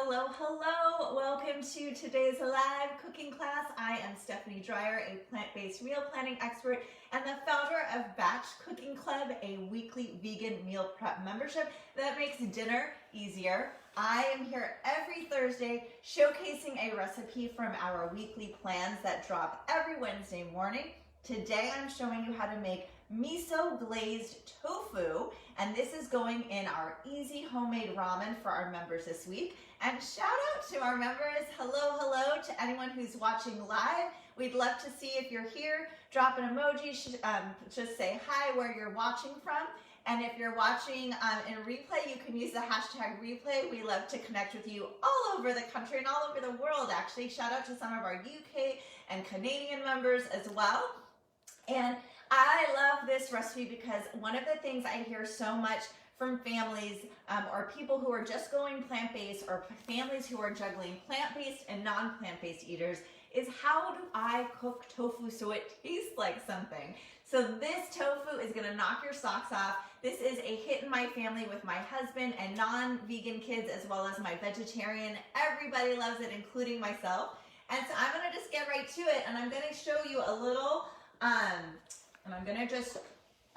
Hello, hello. Welcome to today's live cooking class. I am Stephanie Dreyer, a plant-based meal planning expert and the founder of Batch Cooking Club, a weekly vegan meal prep membership that makes dinner easier. I am here every Thursday showcasing a recipe from our weekly plans that drop every Wednesday morning. Today I'm showing you how to make Miso Glazed Tofu, and this is going in our easy homemade ramen for our members this week. And shout out to our members. Hello, hello to anyone who's watching live. We'd love to see if you're here. Drop an emoji, just say hi where you're watching from. And if you're watching in replay, you can use the hashtag replay. We love to connect with you all over the country and all over the world, actually. Shout out to some of our UK and Canadian members as well. And I love this recipe because one of the things I hear so much from families or people who are just going plant-based or families who are juggling plant-based and non-plant-based eaters is how do I cook tofu so it tastes like something? So this tofu is gonna knock your socks off. This is a hit in my family with my husband and non-vegan kids as well as my vegetarian. Everybody loves it, including myself. And so I'm gonna just get right to it and I'm gonna show you a little, and I'm gonna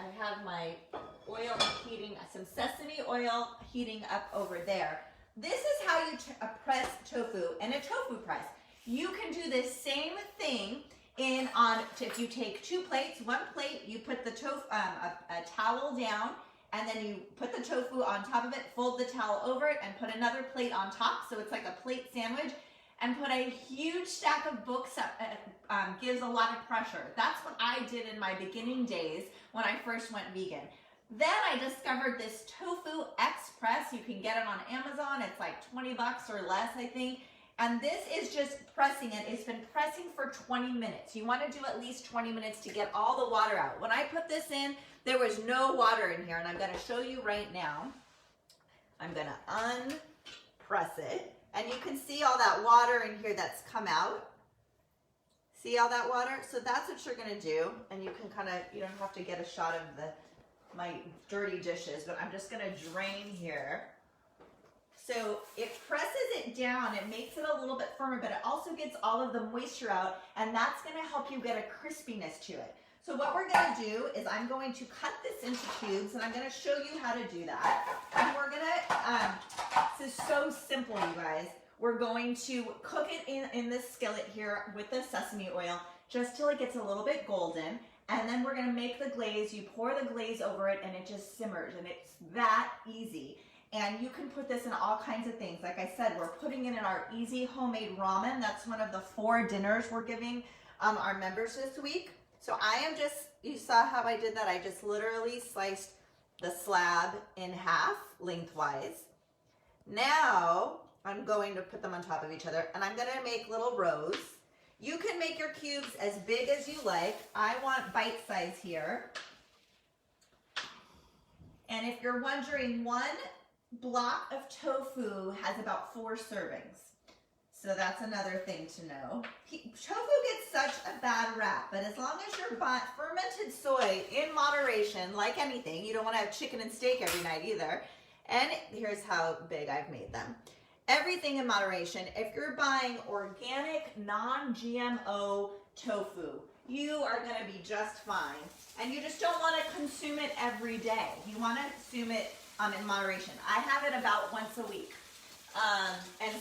I have my oil heating, some sesame oil heating up over there. This is how you press tofu in a tofu press. You can do this same thing if you take two plates, one plate, you put the tofu, a towel down, and then you put the tofu on top of it, fold the towel over it, and put another plate on top, so it's like a plate sandwich, and put a huge stack of books up, gives a lot of pressure. That's what I did in my beginning days when I first went vegan. Then I discovered this Tofu Express. You can get it on Amazon. It's like 20 bucks or less, I think. And this is just pressing it. It's been pressing for 20 minutes. You want to do at least 20 minutes to get all the water out. When I put this in, there was no water in here, and I'm going to show you right now. I'm going to unpress it. And you can see all that water in here that's come out. See all that water? So that's what you're gonna do. And you can you don't have to get a shot of my dirty dishes, but I'm just gonna drain here. So it presses it down, it makes it a little bit firmer, but it also gets all of the moisture out, and that's gonna help you get a crispiness to it. So what we're gonna do is I'm going to cut this into cubes, and I'm gonna show you how to do that. And we're gonna, this is so simple, you guys. We're going to cook it in this skillet here with the sesame oil, just till it gets a little bit golden. And then we're gonna make the glaze. You pour the glaze over it, and it just simmers, and it's that easy. And you can put this in all kinds of things. Like I said, we're putting it in our easy homemade ramen. That's one of the 4 dinners we're giving our members this week. So I am you saw how I did that? I just literally sliced the slab in half lengthwise. Now I'm going to put them on top of each other, and I'm gonna make little rows. You can make your cubes as big as you like. I want bite size here. And if you're wondering, one block of tofu has about 4 servings. So that's another thing to know. Tofu gets such a bad rap, but as long as you're buying fermented soy in moderation, like anything, you don't want to have chicken and steak every night either. And here's how big I've made them. Everything in moderation. If you're buying organic, non-GMO tofu, you are going to be just fine. And you just don't want to consume it every day. You want to consume it in moderation. I have it about once a week. And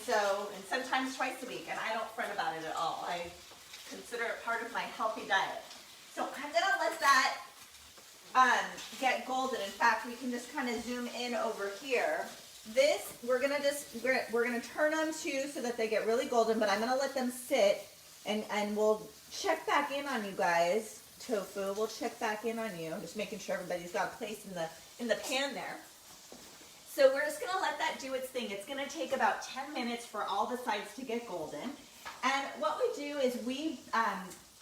sometimes twice a week, and I don't fret about it at all. I consider it part of my healthy diet. So I'm gonna let that get golden. In fact, we can just kind of zoom in over here. This, we're gonna turn on too so that they get really golden, but I'm gonna let them sit and we'll check back in on you guys. Tofu, we'll check back in on you. Just making sure everybody's got a place in the pan there. So we're just gonna let that do its thing. It's gonna take about 10 minutes for all the sides to get golden. And what we do is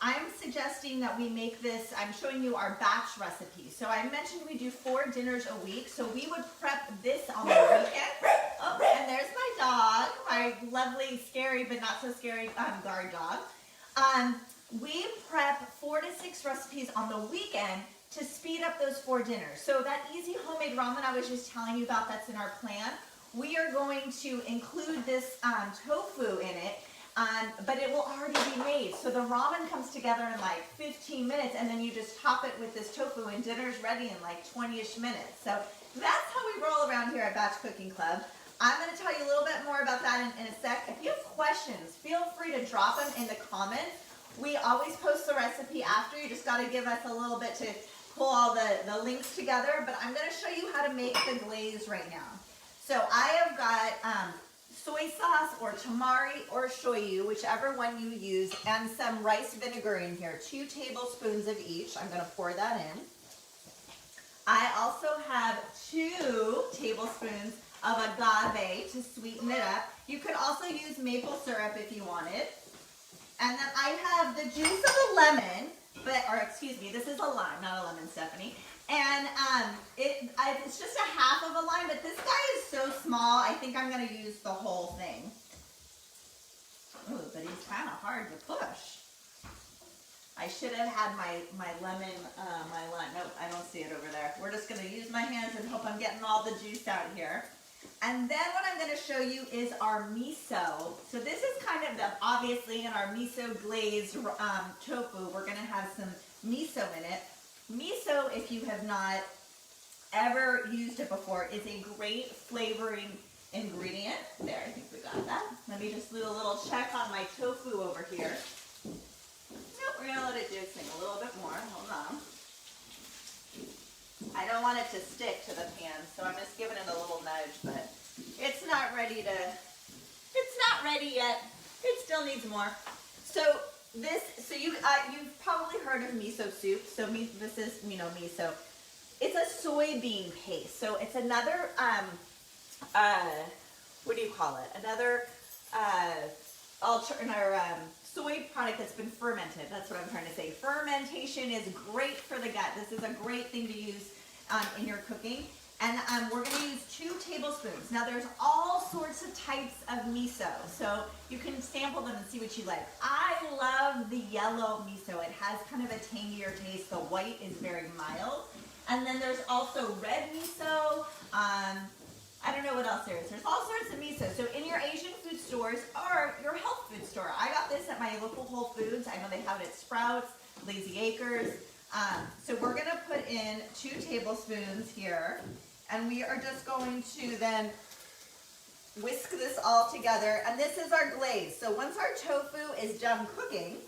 I'm suggesting that we make this, I'm showing you our batch recipe. So I mentioned we do 4 dinners a week. So we would prep this on the weekend. Oh, and there's my dog, my lovely, scary, but not so scary guard dog. We prep 4 to 6 recipes on the weekend to speed up those 4 dinners. So that easy homemade ramen I was just telling you about that's in our plan, we are going to include this tofu in it, but it will already be made. So the ramen comes together in like 15 minutes, and then you just top it with this tofu, and dinner's ready in like 20-ish minutes. So that's how we roll around here at Batch Cooking Club. I'm going to tell you a little bit more about that in a sec. If you have questions, feel free to drop them in the comments. We always post the recipe after. You just got to give us a little bit to pull all the links together. But I'm going to show you how to make the glaze right now. So I have got soy sauce or tamari or shoyu, whichever one you use, and some rice vinegar in here, 2 tablespoons of each. I'm going to pour that in. I also have 2 tablespoons of agave to sweeten it up. You could also use maple syrup if you wanted. And then I have the juice of a lemon, excuse me, this is a lime, not a lemon, Stephanie. And it's just a half of a lime, but this guy is so small, I think I'm going to use the whole thing. Ooh, but he's kind of hard to push. I should have had my lemon, my lime. Nope, I don't see it over there. We're just going to use my hands and hope I'm getting all the juice out here. And then what I'm going to show you is our miso. So this is kind of obviously in our miso glazed tofu, we're going to have some miso in it. Miso, if you have not ever used it before, is a great flavoring ingredient. There, I think we got that. Let me just do a little check on my tofu over here. Nope, we're going to let it do its thing a little bit more. Hold on. I don't want it to stick to the pan, so I'm just giving it a little nudge, but it's not ready yet. It still needs more. So you've probably heard of miso soup. So this is, miso. It's a soybean paste. So it's another, what do you call it? Another soy product that's been fermented. That's what I'm trying to say. Fermentation is great for the gut. This is a great thing to use in your cooking. And we're going to use 2 tablespoons. Now there's all sorts of types of miso, so you can sample them and see what you like. I love the yellow miso. It has kind of a tangier taste. The white is very mild. And then there's also red miso. I don't know what else there is. There's all sorts of miso. So in your Asian food stores or your health food store, I got this at my local Whole Foods. I know they have it at Sprouts, Lazy Acres. So we're going to put in 2 tablespoons here, and we are just going to then whisk this all together. And this is our glaze. So once our tofu is done cooking,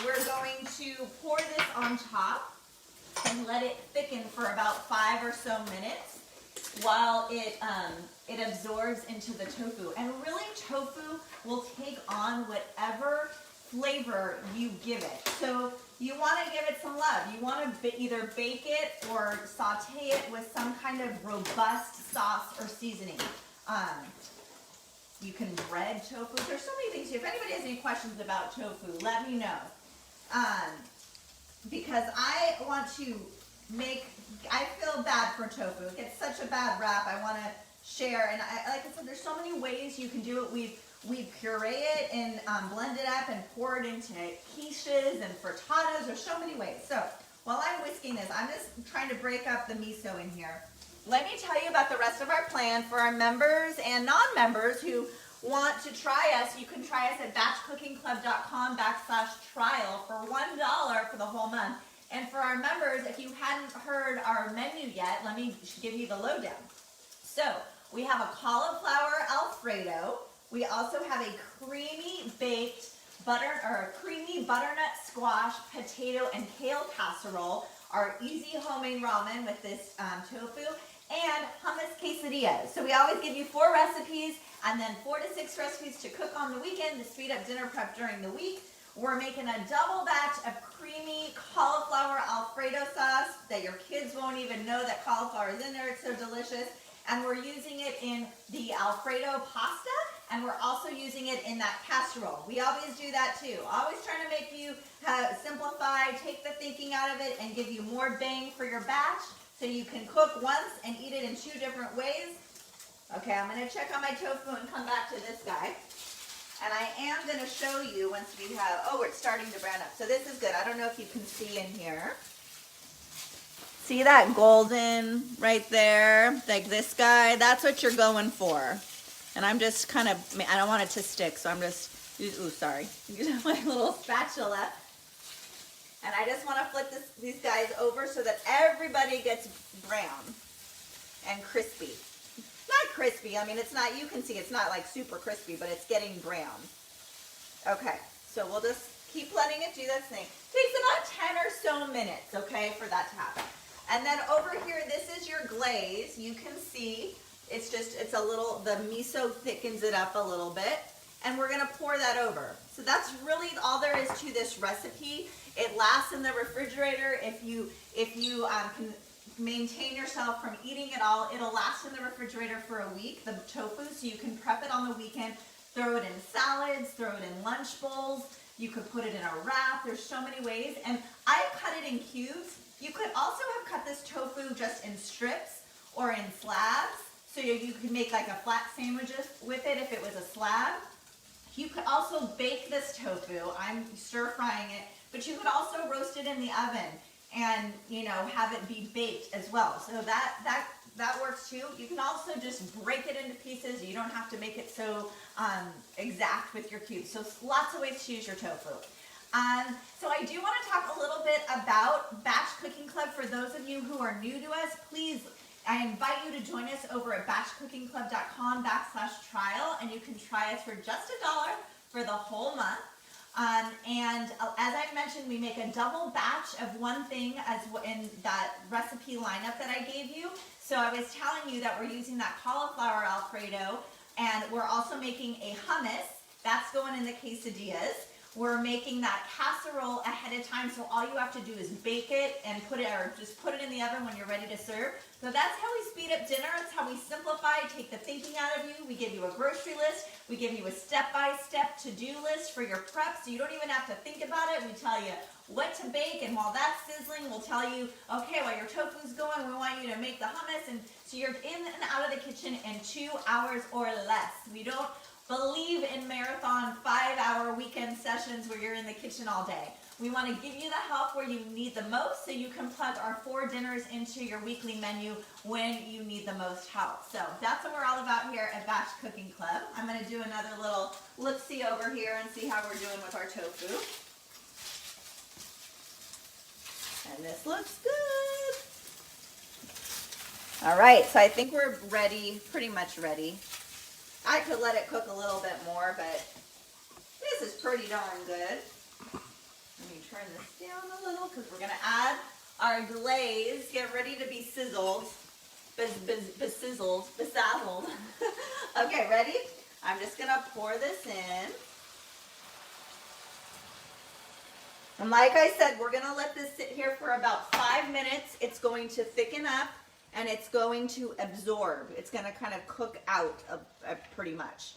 we're going to pour this on top and let it thicken for about 5 or so minutes while it absorbs into the tofu. And really, tofu will take on whatever flavor you give it. So you want to give it some love. You want to either bake it or saute it with some kind of robust sauce or seasoning. You can bread tofu. There's so many things. If anybody has any questions about tofu, let me know. Because I want to I feel bad for tofu. It gets such a bad rap. I want to share. And like I said, there's so many ways you can do it. We puree it and blend it up and pour it into quiches and frittatas. There's so many ways. So while I'm whisking this, I'm just trying to break up the miso in here. Let me tell you about the rest of our plan for our members and non-members who want to try us. You can try us at batchcookingclub.com/trial for $1 for the whole month. And for our members, if you hadn't heard our menu yet, let me give you the lowdown. So we have a cauliflower Alfredo. We also have a creamy baked creamy butternut squash, potato, and kale casserole, our easy homemade ramen with this tofu, and hummus quesadillas. So we always give you 4 recipes and then 4 to 6 recipes to cook on the weekend to speed up dinner prep during the week. We're making a double batch of creamy cauliflower Alfredo sauce that your kids won't even know that cauliflower is in there. It's so delicious. And we're using it in the Alfredo pasta, and we're also using it in that casserole. We always do that too. Always trying to make you simplify, take the thinking out of it, and give you more bang for your batch so you can cook once and eat it in 2 different ways. Okay, I'm going to check on my tofu and come back to this guy. And I am going to show you once we have, it's starting to brown up. So this is good. I don't know if you can see in here. See that golden right there? Like this guy, that's what you're going for. And I'm just kind of, I don't want it to stick, so I'm just, ooh, sorry. Use my little spatula. And I just want to flip these guys over so that everybody gets brown and crispy. Not crispy, I mean, it's not, you can see it's not like super crispy, but it's getting brown. Okay, so we'll just keep letting it do this thing. Takes about 10 or so minutes, okay, for that to happen. And then over here, this is your glaze. You can see it's just, it's a little, the miso thickens it up a little bit. And we're gonna pour that over. So that's really all there is to this recipe. It lasts in the refrigerator. If you can maintain yourself from eating it all, it'll last in the refrigerator for a week, the tofu, so you can prep it on the weekend, throw it in salads, throw it in lunch bowls. You could put it in a wrap. There's so many ways. And I cut it in cubes. You could also have cut this tofu just in strips or in slabs. So you could make like a flat sandwiches with it if it was a slab. You could also bake this tofu. I'm stir frying it, but you could also roast it in the oven and, you know, have it be baked as well. So that works too. You can also just break it into pieces. You don't have to make it so exact with your cubes. So lots of ways to use your tofu. So I do want to talk a little bit about Batch Cooking Club. For those of you who are new to us, please, I invite you to join us over at batchcookingclub.com/trial, and you can try us for just $1 for the whole month. And as I mentioned, we make a double batch of one thing as in that recipe lineup that I gave you. So I was telling you that we're using that cauliflower Alfredo, and we're also making a hummus. That's going in the quesadillas. We're making that casserole ahead of time, so all you have to do is bake it and put it, or just put it in the oven when you're ready to serve. So that's how we speed up dinner. It's how we simplify, take the thinking out of you. We give you a grocery list. We give you a step-by-step to-do list for your prep, so you don't even have to think about it. We tell you what to bake, and while that's sizzling, we'll tell you, okay, while your tofu's going, we want you to make the hummus, and so you're in and out of the kitchen in 2 hours or less. We don't believe in marathon 5-hour weekend sessions where you're in the kitchen all day. We want to give you the help where you need the most, so you can plug our 4 dinners into your weekly menu when you need the most help. So that's what we're all about here at Batch Cooking Club. I'm going to do another little look-see over here and see how we're doing with our tofu. And this looks good. All right, so I think we're ready, pretty much ready. I could let it cook a little bit more, but this is pretty darn good. Let me turn this down a little because we're going to add our glaze. Get ready to be sizzled. Besazzled. Okay, ready? I'm just going to pour this in. And like I said, we're going to let this sit here for about 5 minutes. It's going to thicken up. And it's going to absorb. It's going to kind of cook out pretty much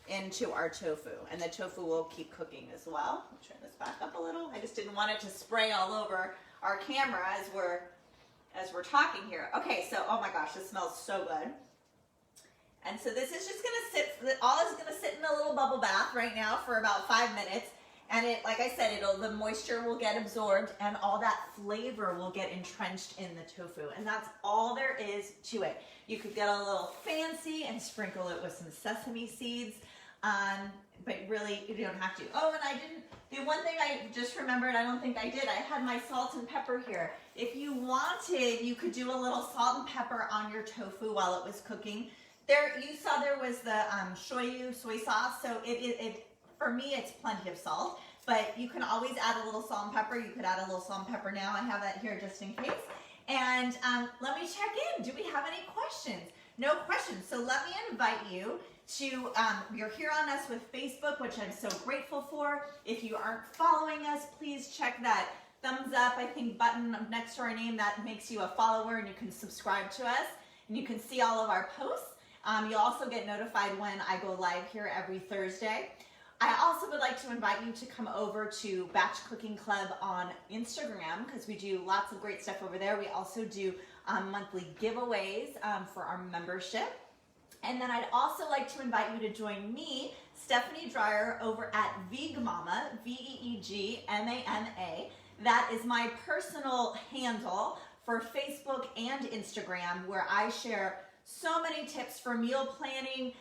into our tofu. And the tofu will keep cooking as well. I'll turn this back up a little. I just didn't want it to spray all over our camera as we're talking here. Okay, so, oh my gosh, this smells so good. And so this is just going to sit, all is going to sit in a little bubble bath right now for about 5 minutes. And it, like I said, the moisture will get absorbed and all that flavor will get entrenched in the tofu. And that's all there is to it. You could get a little fancy and sprinkle it with some sesame seeds, but really you don't have to. Oh, and the one thing I just remembered, I don't think I did, I had my salt and pepper here. If you wanted, you could do a little salt and pepper on your tofu while it was cooking. You saw there was the shoyu soy sauce, so for me, it's plenty of salt, but you can always add a little salt and pepper. You could add a little salt and pepper now. I have that here just in case. And let me check in. Do we have any questions? No questions. So let me invite you to, you're here on us with Facebook, which I'm so grateful for. If you aren't following us, please check that thumbs up, I think, button next to our name. That makes you a follower and you can subscribe to us. And you can see all of our posts. You'll also get notified when I go live here every Thursday. I also would like to invite you to come over to Batch Cooking Club on Instagram because we do lots of great stuff over there. We also do monthly giveaways for our membership. And then I'd also like to invite you to join me, Stephanie Dreyer, over at Veegmama, Veegmama. That is my personal handle for Facebook and Instagram, where I share so many tips for meal planning,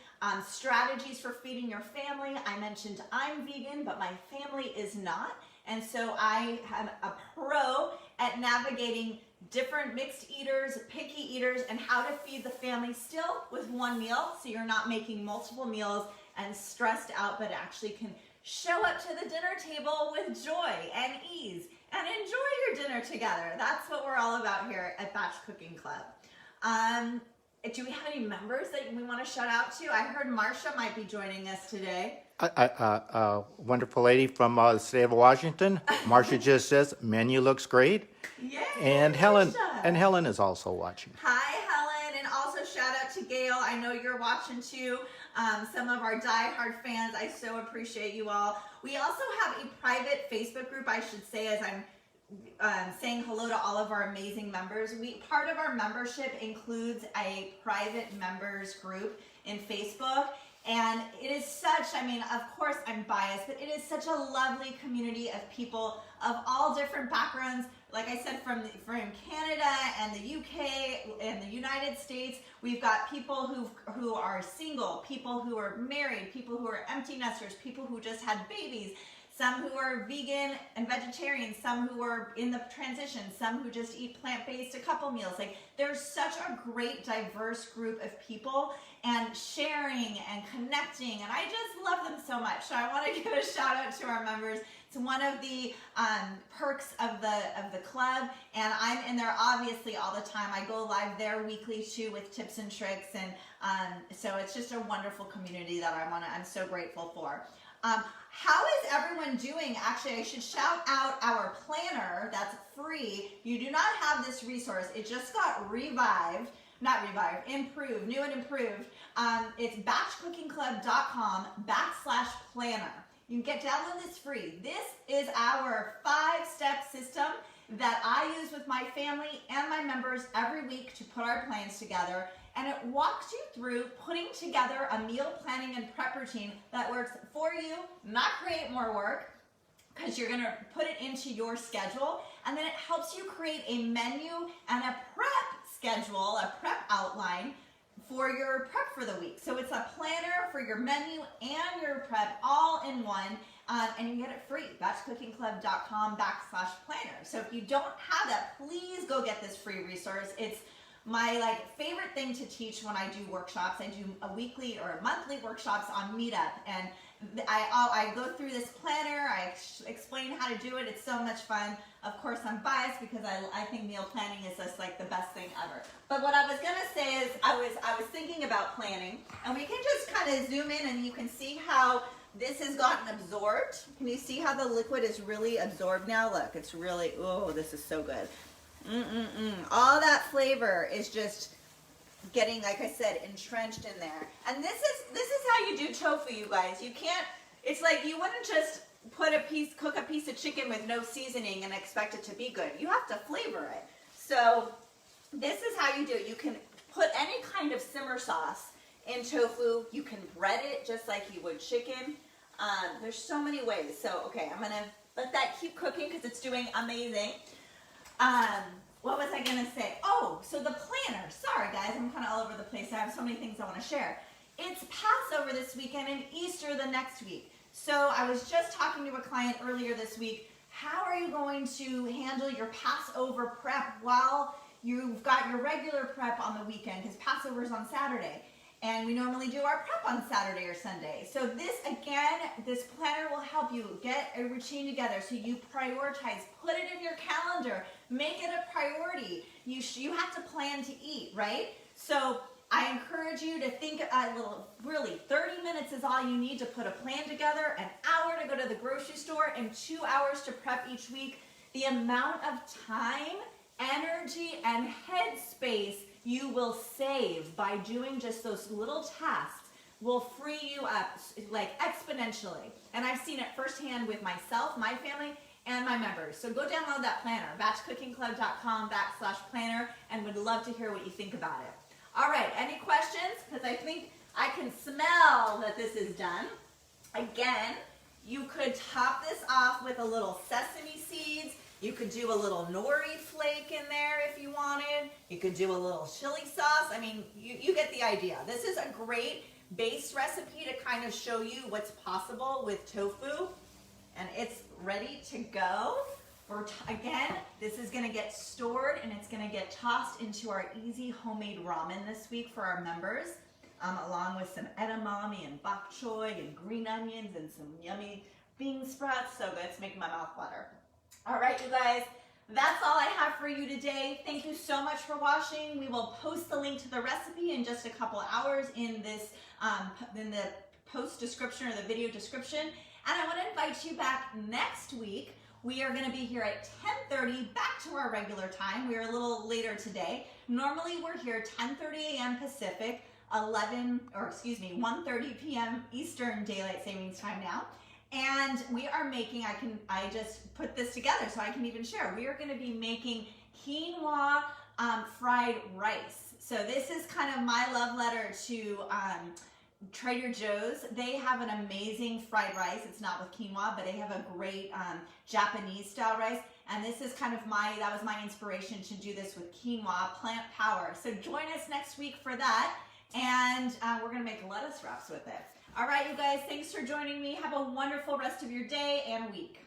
strategies for feeding your family. I mentioned I'm vegan, but my family is not. And so I am a pro at navigating different mixed eaters, picky eaters, and how to feed the family still with one meal, so you're not making multiple meals and stressed out, but actually can show up to the dinner table with joy and ease and enjoy your dinner together. That's what we're all about here at Batch Cooking Club. Do we have any members that we want to shout out to? I heard Marcia might be joining us today. A wonderful lady from the state of Washington. Marcia just says, menu looks great. Yay, And Marcia. Helen is also watching. Hi, Helen, and also shout out to Gail. I know you're watching too. Some of our diehard fans, I so appreciate you all. We also have a private Facebook group, I should say, as I'm saying hello to all of our amazing members. Part of our membership includes a private members group in Facebook. And it is such, I mean, of course I'm biased, but it is such a lovely community of people of all different backgrounds. Like I said, from Canada and the UK and the United States, we've got people who are single, people who are married, people who are empty nesters, people who just had babies, some who are vegan and vegetarian, some who are in the transition, some who just eat plant-based a couple meals. Like, there's such a great diverse group of people and sharing and connecting, and I just love them so much. So I want to give a shout out to our members. It's one of the perks of the club, and I'm in there obviously all the time. I go live there weekly too with tips and tricks, and so it's just a wonderful community that I'm so grateful for. How is everyone doing? Actually, I should shout out our planner that's free. You do not have this resource. It just got improved, new and improved. It's batchcookingclub.com/planner. You can download this free. This is our 5-step system that I use with my family and my members every week to put our plans together. And it walks you through putting together a meal planning and prep routine that works for you, not create more work, because you're going to put it into your schedule. And then it helps you create a menu and a prep schedule, a prep outline for your prep for the week. So it's a planner for your menu and your prep all in one. And you can get it free, batchcookingclub.com/planner. So if you don't have that, please go get this free resource. It's my favorite thing to teach when I do workshops. I do a weekly or a monthly workshops on Meetup, and I go through this planner. I explain how to do it. It's so much fun. Of course, I'm biased because I think meal planning is just the best thing ever. But what I was gonna say is I was thinking about planning, and we can just kind of zoom in, and you can see how this has gotten absorbed. Can you see how the liquid is really absorbed now? Look, it's really, oh, this is so good. All that flavor is just getting, like I said, entrenched in there. And this is how you do tofu, you guys. You can't, it's like you wouldn't just cook a piece of chicken with no seasoning and expect it to be good. You have to flavor it. So this is how you do it. You can put any kind of simmer sauce in tofu. You can bread it just like you would chicken. There's so many ways. So, okay, I'm gonna let that keep cooking because it's doing amazing. What was I gonna say? Oh, so the planner. Sorry guys, I'm kind of all over the place. I have so many things I want to share. It's Passover this weekend and Easter the next week. So I was just talking to a client earlier this week. How are you going to handle your Passover prep while you've got your regular prep on the weekend? Because Passover's on Saturday. And we normally do our prep on Saturday or Sunday. So this planner will help you get a routine together so you prioritize, put it in your calendar, make it a priority. You have to plan to eat, right? So I encourage you to think really 30 minutes is all you need to put a plan together, an hour to go to the grocery store, and 2 hours to prep each week. The amount of time, energy, and headspace you will save by doing just those little tasks will free you up exponentially. And I've seen it firsthand with myself, my family, and my members. So go download that planner, batchcookingclub.com/planner, and would love to hear what you think about it. All right, any questions? Because I think I can smell that this is done. Again, you could top this off with a little sesame seeds. You could do a little nori flake in there if you wanted. You could do a little chili sauce. I mean, you get the idea. This is a great base recipe to kind of show you what's possible with tofu. And it's ready to go. Again, this is gonna get stored and it's gonna get tossed into our easy homemade ramen this week for our members, along with some edamame and bok choy and green onions and some yummy bean sprouts. So good, it's making my mouth water. All right, you guys, that's all I have for you today. Thank you so much for watching. We will post the link to the recipe in just a couple hours in this, in the post description or the video description. And I want to invite you back next week. We are going to be here at 10:30, back to our regular time. We're a little later today. Normally we're here 10:30 a.m. Pacific, 1:30 p.m. Eastern Daylight Savings Time now. And we are making, I just put this together so I can even share. We are going to be making quinoa fried rice. So this is kind of my love letter to Trader Joe's. They have an amazing fried rice. It's not with quinoa, but they have a great Japanese style rice. And this is kind of that was my inspiration to do this with quinoa, plant power. So join us next week for that. And we're gonna make lettuce wraps with it. All right, you guys, thanks for joining me. Have a wonderful rest of your day and week.